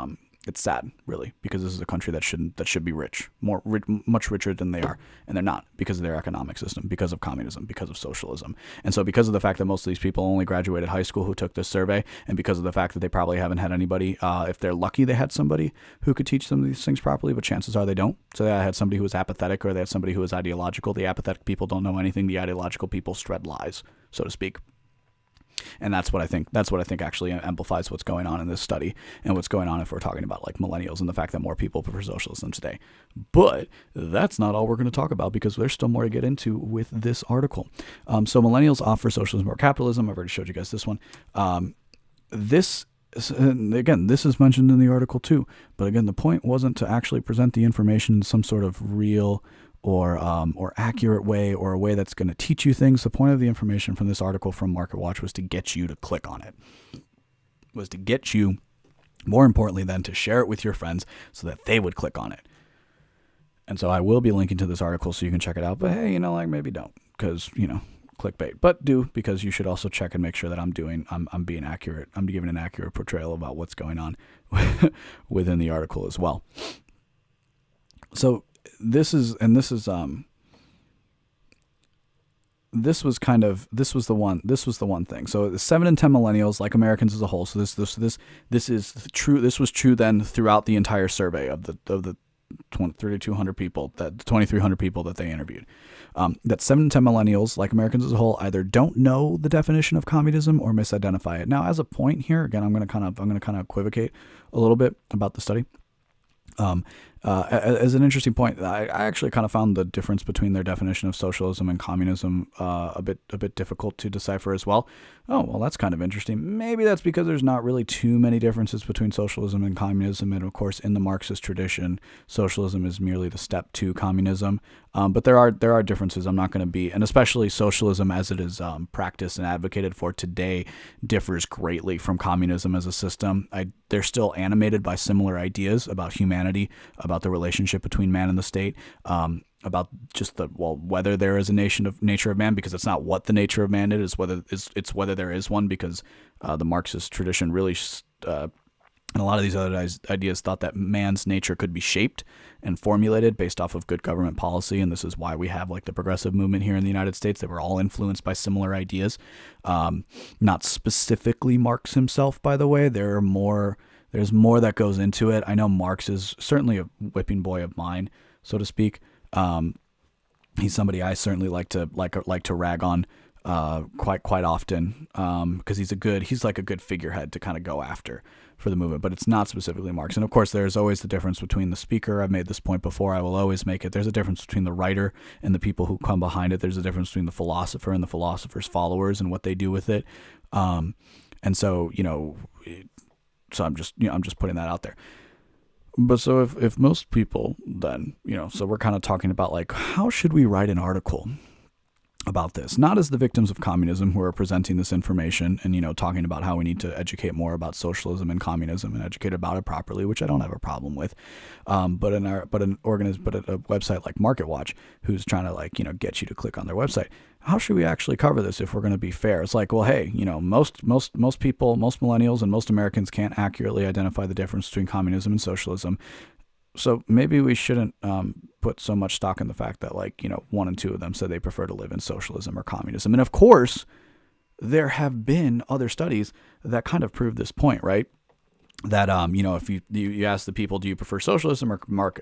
it's sad, really, because this is a country that should be rich, much richer than they are, and they're not, because of their economic system, because of communism, because of socialism. And so because of the fact that most of these people only graduated high school who took this survey, and because of the fact that they probably haven't had anybody, if they're lucky, they had somebody who could teach them these things properly, but chances are they don't. So they had somebody who was apathetic, or they had somebody who was ideological. The apathetic people don't know anything. The ideological people spread lies, so to speak. And that's what I think actually amplifies what's going on in this study, and what's going on if we're talking about like millennials and the fact that more people prefer socialism today. But that's not all we're going to talk about, because there's still more to get into with this article. So millennials offer socialism or capitalism. I've already showed you guys this one. This is mentioned in the article too. But again, the point wasn't to actually present the information in some sort of real or accurate way, or a way that's going to teach you things. The point of the information from this article from MarketWatch was to get you to click on it. Was to get you, more importantly than to share it with your friends so that they would click on it. And so I will be linking to this article so you can check it out. But hey, maybe don't, because, clickbait. But do, because you should also check and make sure that I'm being accurate. I'm giving an accurate portrayal about what's going on within the article as well. So this was the one thing. So 7 in 10 millennials like Americans as a whole. So this is true. This was true then throughout the entire survey of the 3,200 people, that 2,300 people that they interviewed. That 7 in 10 millennials like Americans as a whole either don't know the definition of communism or misidentify it. Now, as a point here, again, I'm going to kind of equivocate a little bit about the study. As an interesting point, I actually kind of found the difference between their definition of socialism and communism a bit difficult to decipher as well. Oh, well, that's kind of interesting. Maybe that's because there's not really too many differences between socialism and communism, and of course, in the Marxist tradition, socialism is merely the step to communism. But there are differences. I'm not going to be, and especially socialism as it is practiced and advocated for today differs greatly from communism as a system. They're still animated by similar ideas about humanity, about the relationship between man and the state, about just whether there is a nature of man, because it's not what the nature of man is, it's whether there is one, because the Marxist tradition really and a lot of these other ideas thought that man's nature could be shaped and formulated based off of good government policy. And this is why we have like the progressive movement here in the United States. They were all influenced by similar ideas. Not specifically Marx himself, by the way. There's more that goes into it. I know Marx is certainly a whipping boy of mine, so to speak. He's somebody I certainly like to rag on quite often, because he's like a good figurehead to kind of go after for the movement, but it's not specifically Marx. And of course, there's always the difference between the speaker. I've made this point before. I will always make it. There's a difference between the writer and the people who come behind it. There's a difference between the philosopher and the philosopher's followers and what they do with it. And so, so I'm just putting that out there. But so if most people then, so we're kind of talking about like, how should we write an article? about this, not as the victims of communism who are presenting this information and, talking about how we need to educate more about socialism and communism and educate about it properly, which I don't have a problem with. But a website like MarketWatch, who's trying to get you to click on their website. How should we actually cover this if we're going to be fair? It's like, well, hey, most people, most millennials and most Americans can't accurately identify the difference between communism and socialism. So maybe we shouldn't put so much stock in the fact that 1 and 2 of them said they prefer to live in socialism or communism. And of course, there have been other studies that kind of prove this point, right? That, if you ask the people, do you prefer socialism or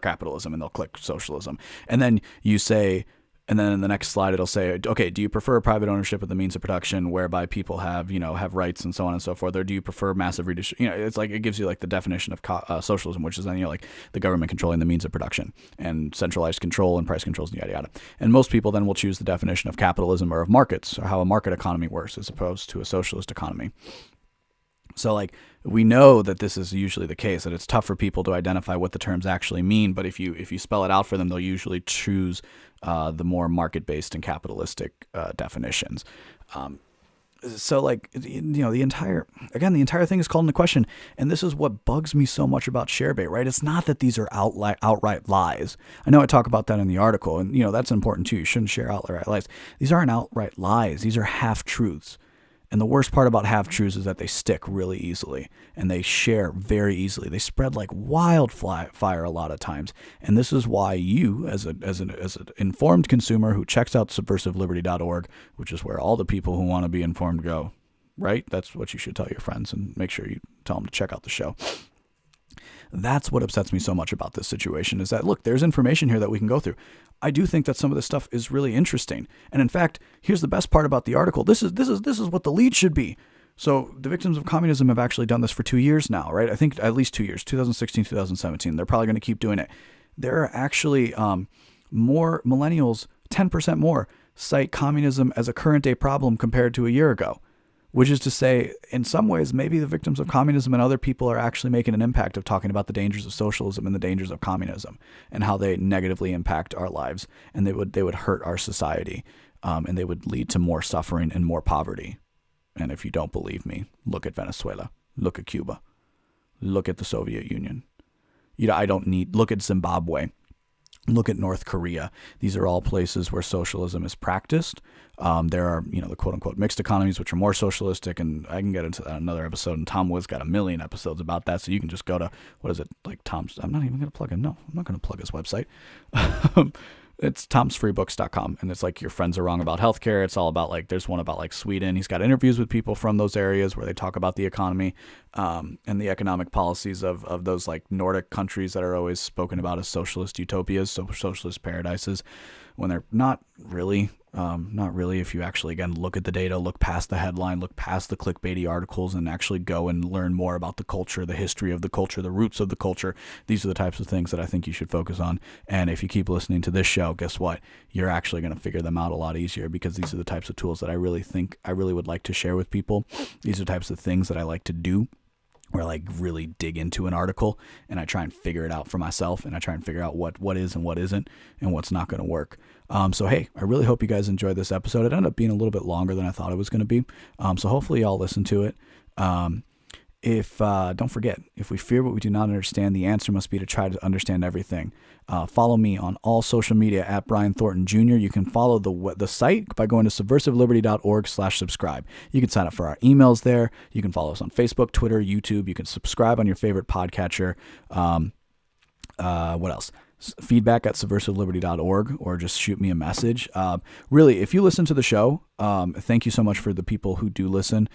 capitalism? And they'll click socialism. And then you say, and then in the next slide, it'll say, okay, do you prefer private ownership of the means of production whereby people have rights and so on and so forth? Or do you prefer massive redistribution? It's like, it gives you the definition of socialism, which is then, the government controlling the means of production and centralized control and price controls and yada, yada. And most people then will choose the definition of capitalism or of markets or how a market economy works as opposed to a socialist economy. So we know that this is usually the case, that it's tough for people to identify what the terms actually mean. But if you spell it out for them, they'll usually choose the more market-based and capitalistic definitions. So the entire thing is called into question. And this is what bugs me so much about Sharebait, right? It's not that these are outright lies. I know I talk about that in the article, and that's important too. You shouldn't share outright lies. These aren't outright lies. These are half-truths. And the worst part about half-truths is that they stick really easily and they share very easily. They spread like wildfire a lot of times. And this is why you, as an informed consumer who checks out subversiveliberty.org, which is where all the people who want to be informed go, right? That's what you should tell your friends, and make sure you tell them to check out the show. That's what upsets me so much about this situation, is that, look, there's information here that we can go through. I do think that some of this stuff is really interesting. And in fact, here's the best part about the article. This is what the lead should be. So the victims of communism have actually done this for 2 years now, right? I think at least 2 years, 2016, 2017. They're probably going to keep doing it. There are actually more millennials, 10% more, cite communism as a current day problem compared to a year ago. Which is to say, in some ways, maybe the victims of communism and other people are actually making an impact of talking about the dangers of socialism and the dangers of communism and how they negatively impact our lives, and they would hurt our society, and they would lead to more suffering and more poverty. And if you don't believe me, look at Venezuela, look at Cuba, look at the Soviet Union. Look at Zimbabwe. Look at North Korea. These are all places where socialism is practiced. There are, the quote-unquote mixed economies, which are more socialistic, and I can get into that in another episode, and Tom Wood's got a million episodes about that, so you can just go to, Tom's, I'm not even going to plug him. No, I'm not going to plug his website. It's tomsfreebooks.com, and it's your friends are wrong about healthcare. It's all about there's one about Sweden. He's got interviews with people from those areas where they talk about the economy and the economic policies of those Nordic countries that are always spoken about as socialist utopias, socialist paradises, when they're not really. If you actually, again, look at the data, look past the headline, look past the clickbaity articles, and actually go and learn more about the culture, the history of the culture, the roots of the culture. These are the types of things that I think you should focus on. And if you keep listening to this show, guess what? You're actually going to figure them out a lot easier, because these are the types of tools that I really would like to share with people. These are types of things that I like to do, where I really dig into an article and I try and figure it out for myself, and I try and figure out what is and what isn't and what's not going to work. So, hey, I really hope you guys enjoyed this episode. It ended up being a little bit longer than I thought it was going to be. So hopefully y'all listen to it. Don't forget, if we fear what we do not understand, the answer must be to try to understand everything. Follow me on all social media at Brian Thornton Jr. You can follow the site by going to subversiveliberty.org/subscribe. You can sign up for our emails there. You can follow us on Facebook, Twitter, YouTube. You can subscribe on your favorite podcatcher. What else? Feedback at subversiveliberty.org, or just shoot me a message. Really, if you listen to the show, thank you so much for the people who do listen.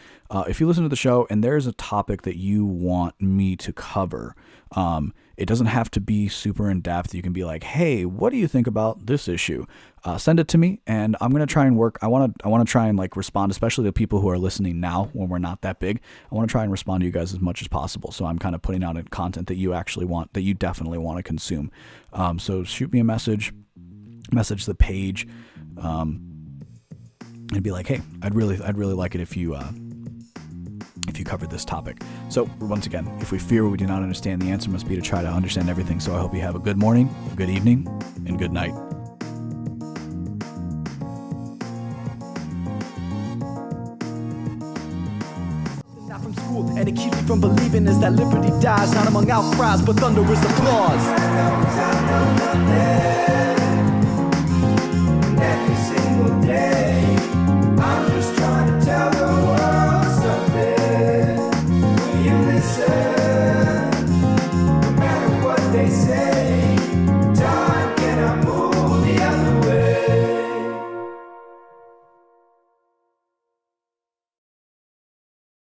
If you listen to the show and there's a topic that you want me to cover, it doesn't have to be super in depth. You can be like, hey, what do you think about this issue? Send it to me, and I'm going to try and work. I want to try and respond, especially to people who are listening now when we're not that big. I want to try and respond to you guys as much as possible. So I'm kind of putting out content that you actually want, that you definitely want to consume. So shoot me a message the page, and be like, hey, I'd really like it if you covered this topic. So once again, if we fear what we do not understand, the answer must be to try to understand everything. So I hope you have a good morning, a good evening, and good night. and believing is that liberty dies not among outcries but thunderous applause. I know nothing.